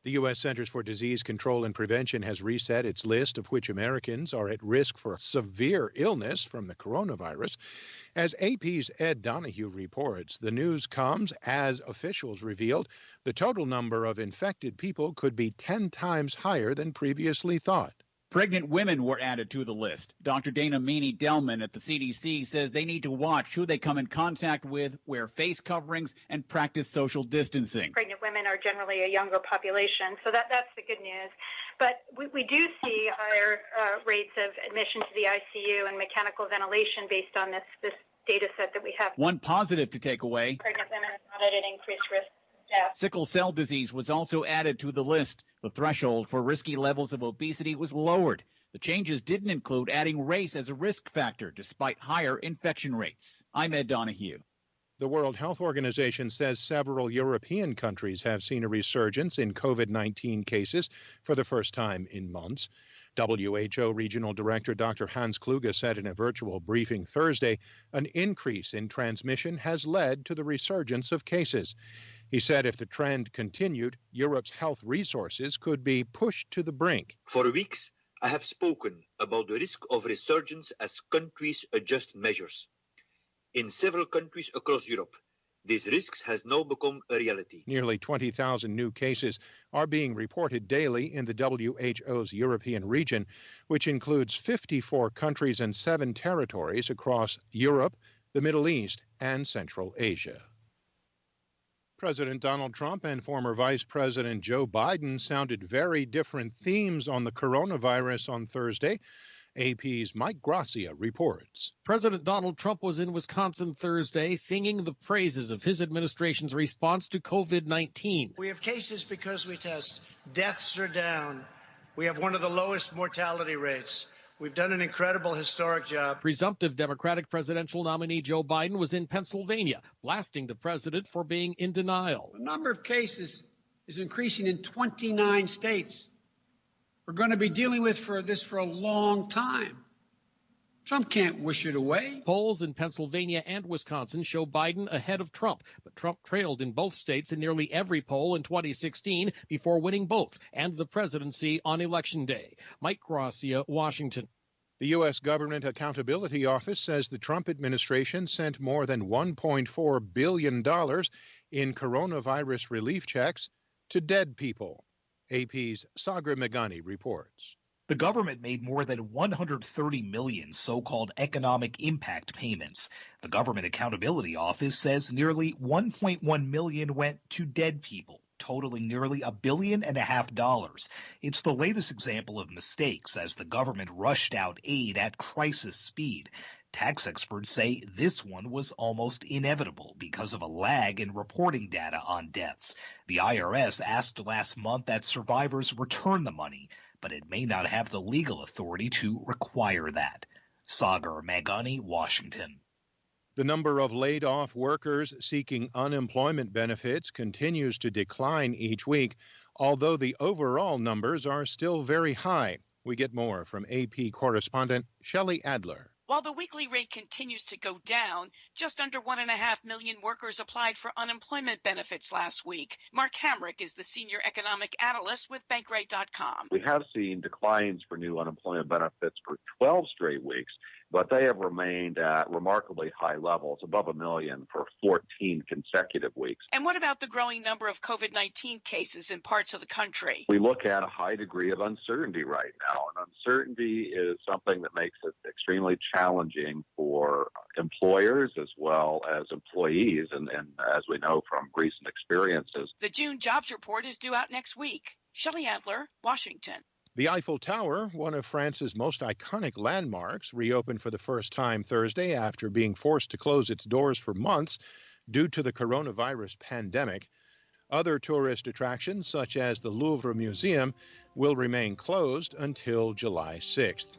The U.S. Centers for Disease Control and Prevention has reset its list of which Americans are at risk for severe illness from the coronavirus. As AP's Ed Donahue reports, the news comes as officials revealed the total number of infected people could be 10 times higher than previously thought. Pregnant women were added to the list. Dr. Dana Meany-Delman at the CDC says they need to watch who they come in contact with, wear face coverings, and practice social distancing. Pregnant women are generally a younger population, so that's the good news. But we do see higher rates of admission to the ICU and mechanical ventilation based on this data set that we have. One positive to take away. Pregnant women are not at an increased risk of death. Sickle cell disease was also added to the list. The threshold for risky levels of obesity was lowered. The changes didn't include adding race as a risk factor, despite higher infection rates. I'm Ed Donahue. The World Health Organization says several European countries have seen a resurgence in COVID-19 cases for the first time in months. WHO Regional Director Dr. Hans Kluge said in a virtual briefing Thursday an increase in transmission has led to the resurgence of cases. He said if the trend continued, Europe's health resources could be pushed to the brink. For weeks, I have spoken about the risk of resurgence as countries adjust measures. In several countries across Europe, these risks has now become a reality. Nearly 20,000 new cases are being reported daily in the WHO's European region, which includes 54 countries and 7 territories across Europe, the Middle East, and Central Asia. President Donald Trump and former Vice President Joe Biden sounded very different themes on the coronavirus on Thursday. AP's Mike Gracia reports. President Donald Trump was in Wisconsin Thursday singing the praises of his administration's response to COVID-19. We have cases because we test. Deaths are down. We have one of the lowest mortality rates. We've done an incredible historic job. Presumptive Democratic presidential nominee Joe Biden was in Pennsylvania, blasting the president for being in denial. The number of cases is increasing in 29 states. We're going to be dealing with this for a long time. Trump can't wish it away. Polls in Pennsylvania and Wisconsin show Biden ahead of Trump, but Trump trailed in both states in nearly every poll in 2016 before winning both and the presidency on Election Day. Mike Gracia, Washington. The U.S. Government Accountability Office says the Trump administration sent more than $1.4 billion in coronavirus relief checks to dead people. AP's Sagar Meghani reports. The government made more than 130 million so-called economic impact payments. The Government Accountability Office says nearly 1.1 million went to dead people, totaling nearly $1.5 billion. It's the latest example of mistakes as the government rushed out aid at crisis speed. Tax experts say this one was almost inevitable because of a lag in reporting data on deaths. The IRS asked last month that survivors return the money, but it may not have the legal authority to require that. Sagar Meghani, Washington. The number of laid-off workers seeking unemployment benefits continues to decline each week, although the overall numbers are still very high. We get more from AP correspondent Shelley Adler. While the weekly rate continues to go down, just under 1.5 million workers applied for unemployment benefits last week. Mark Hamrick is the senior economic analyst with Bankrate.com. We have seen declines for new unemployment benefits for 12 straight weeks, but they have remained at remarkably high levels, above 1 million for 14 consecutive weeks. And what about the growing number of COVID-19 cases in parts of the country? We look at a high degree of uncertainty right now, and uncertainty is something that makes it extremely challenging for employers as well as employees, and as we know from recent experiences. The June jobs report is due out next week. Shelley Adler, Washington. The Eiffel Tower, one of France's most iconic landmarks, reopened for the first time Thursday after being forced to close its doors for months due to the coronavirus pandemic. Other tourist attractions, such as the Louvre Museum, will remain closed until July 6th.